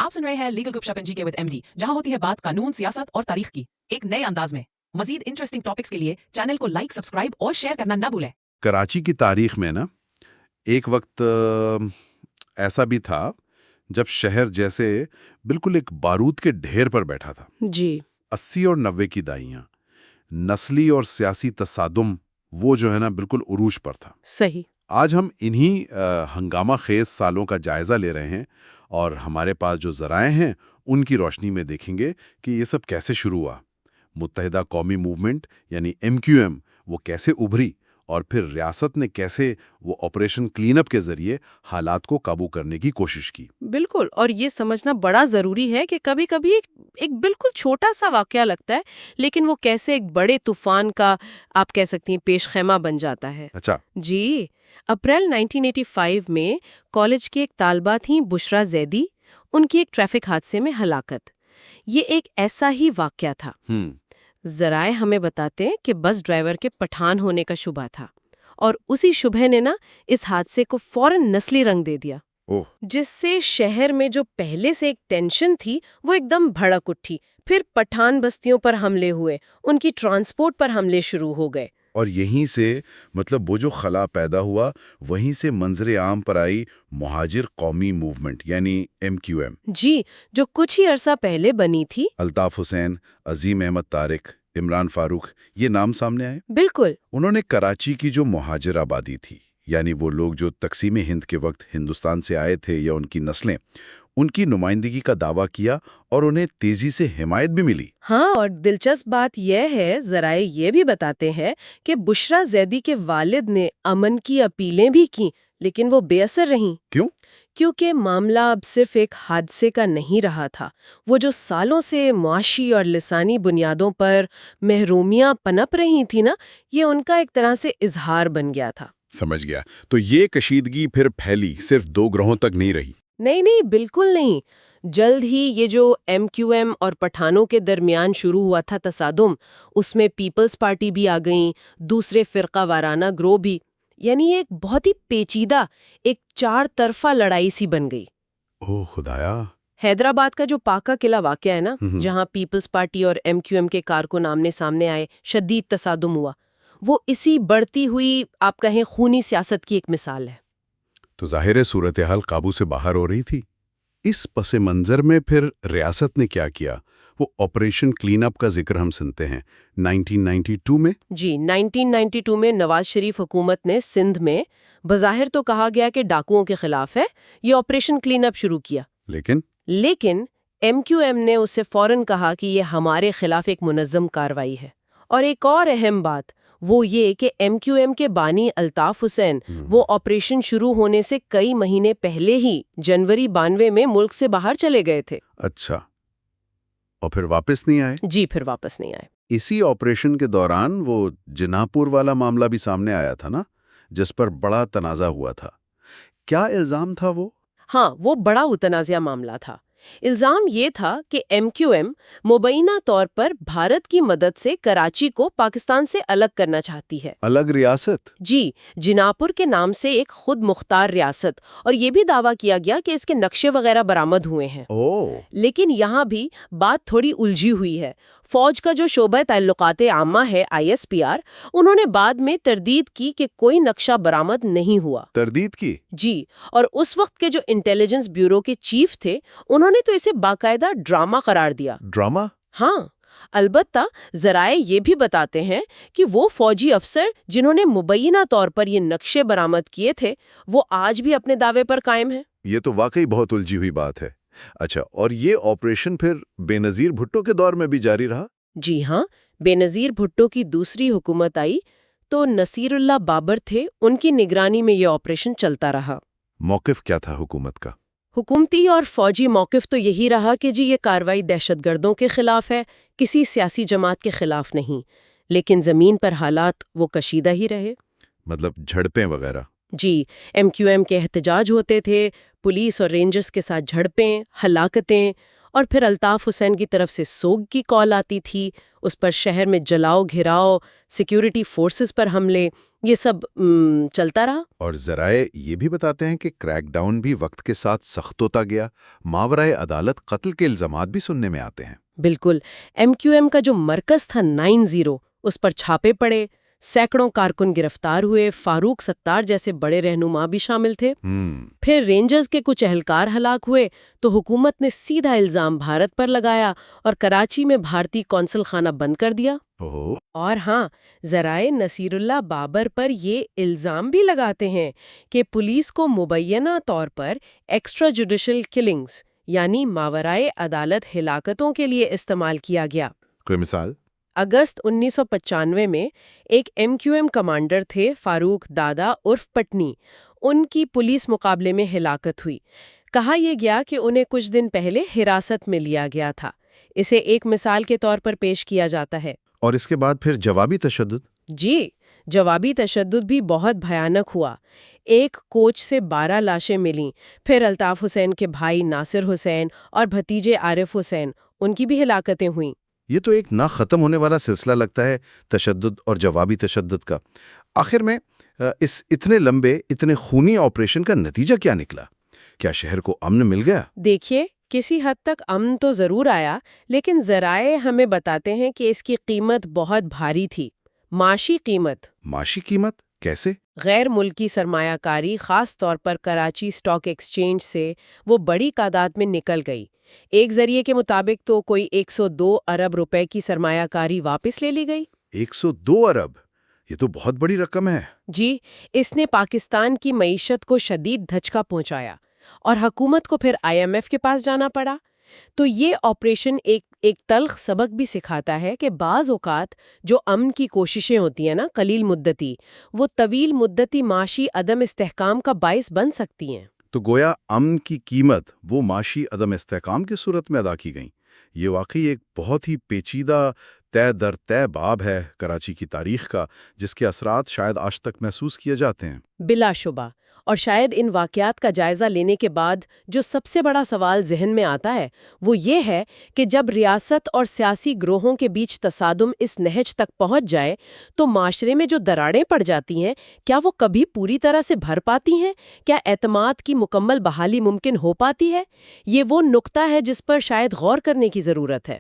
आप सुन रहे हैं लीगल गुपशप एंड जीके विद एमडी, जहां होती है बात कानून, सियासत और तारीख की एक नए अंदाज में। मजीद इंटरेस्टिंग टॉपिक्स के लिए चैनल को लाइक, सब्सक्राइब और शेयर करना ना भूलें। कराची की तारीख में ना एक वक्त ऐसा भी था जब शहर जैसे बिल्कुल एक बारूद के ढेर पर बैठा था। जी 80 और 90 की दाइयां, नस्ली और सियासी तसादुम वो जो है ना बिल्कुल उरूज पर था। सही। आज हम इन्हीं हंगामा खेज सालों का जायजा ले रहे हैं और हमारे पास जो ज़राए हैं उनकी रोशनी में देखेंगे कि ये सब कैसे शुरू हुआ। मुत्तहिदा कौमी मूवमेंट यानी MQM वो कैसे उभरी और फिर रियासत ने कैसे वो ऑपरेशन क्लीनअप के जरिए हालात को काबू करने की कोशिश की। बिल्कुल, और ये समझना बड़ा जरूरी है कि कभी कभी एक बिल्कुल छोटा सा वाकया लगता है, लेकिन वो कैसे एक बड़े तूफान का आप कह सकती हैं पेशखेमा बन जाता है। अच्छा, जी, अप्रैल 1985 में कॉलेज की एक तालबा थी बुशरा जैदी, उनकी एक ट्रैफिक हादसे में हलाकत। ये एक ऐसा ही वाकया था। जराए हमें बताते हैं कि बस ड्राइवर के पठान होने का शुबा था और उसी शुबह ने ना इस हादसे को फौरन नस्ली रंग दे दिया, ओह जिससे शहर में जो पहले से एक टेंशन थी वो एकदम भड़क उठी। फिर पठान बस्तियों पर हमले हुए, उनकी ट्रांसपोर्ट पर हमले शुरू हो गए। और यहीं से मतलब वो जो खला पैदा हुआ वहीं से मंजरे आम पर आई मुहाजिर कौमी मूवमेंट यानी MQM। जी, जो कुछ ही अरसा पहले बनी थी। अल्ताफ हुसैन, अजीम अहमद तारिक, इमरान फारूक, ये नाम सामने आए। बिल्कुल। उन्होंने कराची की जो मुहाजिर आबादी थी, यानी वो लोग जो तकसीम हिंद के वक्त हिंदुस्तान से आए थे या उनकी नस्लें, उनकी नुमाइंदगी का दावा किया और उन्हें तेजी से हिमायत भी मिली। हाँ, और दिलचस्प बात यह है, जराए ये भी बताते हैं कि बुशरा जैदी के वालिद ने अमन की अपीलें भी की, लेकिन वो बेअसर रहीं। क्यों? क्योंकि मामला अब सिर्फ एक हादसे का नहीं रहा था। वो जो सालों से मुआशी और लिसानी बुनियादों पर महरूमियां पनप रही थी ना, ये उनका एक तरह से इजहार बन गया था। समझ गया। तो ये कशीदगी फिर फैली, सिर्फ 2 ग्रोहों तक नहीं रही। नहीं नहीं, बिल्कुल नहीं। जल्द ही ये जो MQM और पठानों के दरमियान शुरू हुआ था तसादुम, उसमें पीपल्स पार्टी भी आ गई, दूसरे फिरका वाराना ग्रोह भी, यानी एक बहुत ही पेचीदा, एक 4 तरफा लड़ाई सी बन गई। ओह खुदाया। हैदराबाद का जो पाका किला वाकया है ना, हम्म। जहां पीपल्स पार्टी और MQM के कारकुन आमने सामने आए, शदीद तसादुम हुआ, वो इसी बढ़ती हुई आप कहें खूनी सियासत की एक मिसाल है। तो जाहिर है सूरत हाल काबू से बाहर हो रही थी। इस पसे मंजर में फिर रियासत ने क्या किया? वो ऑपरेशन क्लीन अप का जिक्र हम सुनते हैं 1992 में। जी, 1992 में नवाज शरीफ हुकूमत ने सिंध में बज़ाहिर तो कहा गया कि डाकुओं के खिलाफ है, ये ऑपरेशन क्लीन अप शुरू किया। लेकिन MQM ने उससे फौरन कहा कि ये हमारे खिलाफ एक मुनज़्ज़म कार्रवाई है। और एक और अहम बात वो ये कि MQM के बानी अल्ताफ हुसैन वो ऑपरेशन शुरू होने से कई महीने पहले ही जनवरी 92 में मुल्क से बाहर चले गए थे। अच्छा, और फिर वापस नहीं आए? जी, फिर वापस नहीं आए। इसी ऑपरेशन के दौरान वो जिनापुर वाला मामला भी सामने आया था ना, जिस पर बड़ा तनाज़ा हुआ था। क्या इल्जाम था वो? हाँ, वो बड़ा मुतनाज़िया मामला था। इल्जाम ये था कि MQM मुबैना तौर पर भारत की मदद से कराची को पाकिस्तान से अलग करना चाहती है। अलग रियासत? जी, जिनापुर के नाम से एक खुद मुख्तार रियासत, और ये भी दावा किया गया कि इसके नक्शे वगैरह बरामद हुए हैं। ओह, लेकिन यहाँ भी बात थोड़ी उलझी हुई है। फौज का जो शोबा ताल्लुकात आमा है ISPR, उन्होंने बाद में तरदीद की कि कोई नक्शा बरामद नहीं हुआ। तरदीद की? जी, और उस वक्त के जो इंटेलिजेंस ब्यूरो के चीफ थे, उन्होंने तो इसे बाकायदा ड्रामा करार दिया। ड्रामा? हाँ, अलबत्ता जराए ये भी बताते हैं कि वो फौजी अफसर जिन्होंने मुबैना तौर पर ये नक्शे बरामद किए थे, वो आज भी अपने दावे पर कायम हैं। ये तो वाकई बहुत उलझी हुई बात है। अच्छा, और ये ऑपरेशन फिर बेनजीर भुट्टो के दौर में भी जारी रहा? जी हाँ, बेनजीर भुट्टो की दूसरी हुकूमत आई तो नसीरुल्लाह बाबर थे, उनकी निगरानी में ये ऑपरेशन चलता रहा। मौक़िफ़ क्या था हुकूमत का? हुकूमती और फौजी मौक़िफ़ तो यही रहा कि जी ये कार्रवाई दहशतगर्दों के खिलाफ है, किसी सियासी जमात के खिलाफ नहीं। लेकिन ज़मीन पर हालात वो कशीदा ही रहे। मतलब झड़पें वगैरह? जी, MQM के एहतजाज होते थे, पुलिस और रेंजर्स के साथ झड़पें, हलाकतें, और फिर अल्ताफ हुसैन की तरफ से सोग की कॉल आती थी, اس پر شہر میں جلاؤ گھراؤ، سیکیورٹی فورسز پر حملے، یہ سب چلتا رہا۔ اور ذرائع یہ بھی بتاتے ہیں کہ کریک ڈاؤن بھی وقت کے ساتھ سخت ہوتا گیا، ماورائے عدالت قتل کے الزامات بھی سننے میں آتے ہیں۔ بالکل، MQM کا جو مرکز تھا 90، اس پر چھاپے پڑے، سینکڑوں کارکن گرفتار ہوئے، فاروق ستار جیسے بڑے رہنما بھی شامل تھے۔ پھر رینجرز کے کچھ اہلکار ہلاک ہوئے تو حکومت نے سیدھا الزام بھارت پر لگایا اور کراچی میں بھارتی قونصل خانہ بند کر دیا۔ اور ہاں، ذرائع نصیر اللہ بابر پر یہ الزام بھی لگاتے ہیں کہ پولیس کو مبینہ طور پر ایکسٹرا جوڈیشل کلنگز یعنی ماورائے عدالت ہلاکتوں کے لیے استعمال کیا گیا۔ کوئی مثال؟ اگست 1995 میں ایک MQM کمانڈر تھے فاروق دادا عرف پٹنی، ان کی پولیس مقابلے میں ہلاکت ہوئی۔ کہا یہ گیا کہ انہیں کچھ دن پہلے حراست میں لیا گیا تھا۔ اسے ایک مثال کے طور پر پیش کیا جاتا ہے۔ اور اس کے بعد پھر جوابی تشدد؟ جی، جوابی تشدد بھی بہت بھیانک ہوا۔ ایک کوچ سے 12 لاشیں ملیں، پھر الطاف حسین کے بھائی ناصر حسین اور بھتیجے عارف حسین، ان کی بھی ہلاکتیں ہوئیں۔ یہ تو ایک نہ ختم ہونے والا سلسلہ لگتا ہے، تشدد اور جوابی تشدد کا۔ آخر میں اس اتنے لمبے، اتنے خونی آپریشن کا نتیجہ کیا نکلا؟ کیا شہر کو امن مل گیا؟ دیکھیے، کسی حد تک امن تو ضرور آیا، لیکن ذرائع ہمیں بتاتے ہیں کہ اس کی قیمت بہت بھاری تھی۔ معاشی قیمت۔ معاشی قیمت کیسے؟ غیر ملکی سرمایہ کاری، خاص طور پر کراچی سٹاک ایکسچینج سے وہ بڑی تعداد میں نکل گئی۔ ایک ذریعے کے مطابق تو کوئی 102 ارب روپے کی سرمایہ کاری واپس لے لی گئی۔ 102 ارب؟ یہ تو بہت بڑی رقم ہے۔ جی، اس نے پاکستان کی معیشت کو شدید دھچکا پہنچایا اور حکومت کو پھر IMF کے پاس جانا پڑا۔ تو یہ آپریشن ایک تلخ سبق بھی سکھاتا ہے کہ بعض اوقات جو امن کی کوششیں ہوتی ہیں نا، قلیل مدتی، وہ طویل مدتی معاشی عدم استحکام کا باعث بن سکتی ہیں۔ تو گویا امن کی قیمت وہ معاشی عدم استحکام کی صورت میں ادا کی گئیں۔ یہ واقعی ایک بہت ہی پیچیدہ طے در طے باب ہے کراچی کی تاریخ کا، جس کے اثرات شاید آج تک محسوس کیے جاتے ہیں۔ بلا شبہ، اور شاید ان واقعات کا جائزہ لینے کے بعد جو سب سے بڑا سوال ذہن میں آتا ہے وہ یہ ہے کہ جب ریاست اور سیاسی گروہوں کے بیچ تصادم اس نہج تک پہنچ جائے تو معاشرے میں جو دراڑیں پڑ جاتی ہیں، کیا وہ کبھی پوری طرح سے بھر پاتی ہیں؟ کیا اعتماد کی مکمل بحالی ممکن ہو پاتی ہے؟ یہ وہ نقطہ ہے جس پر شاید غور کرنے کی ضرورت ہے۔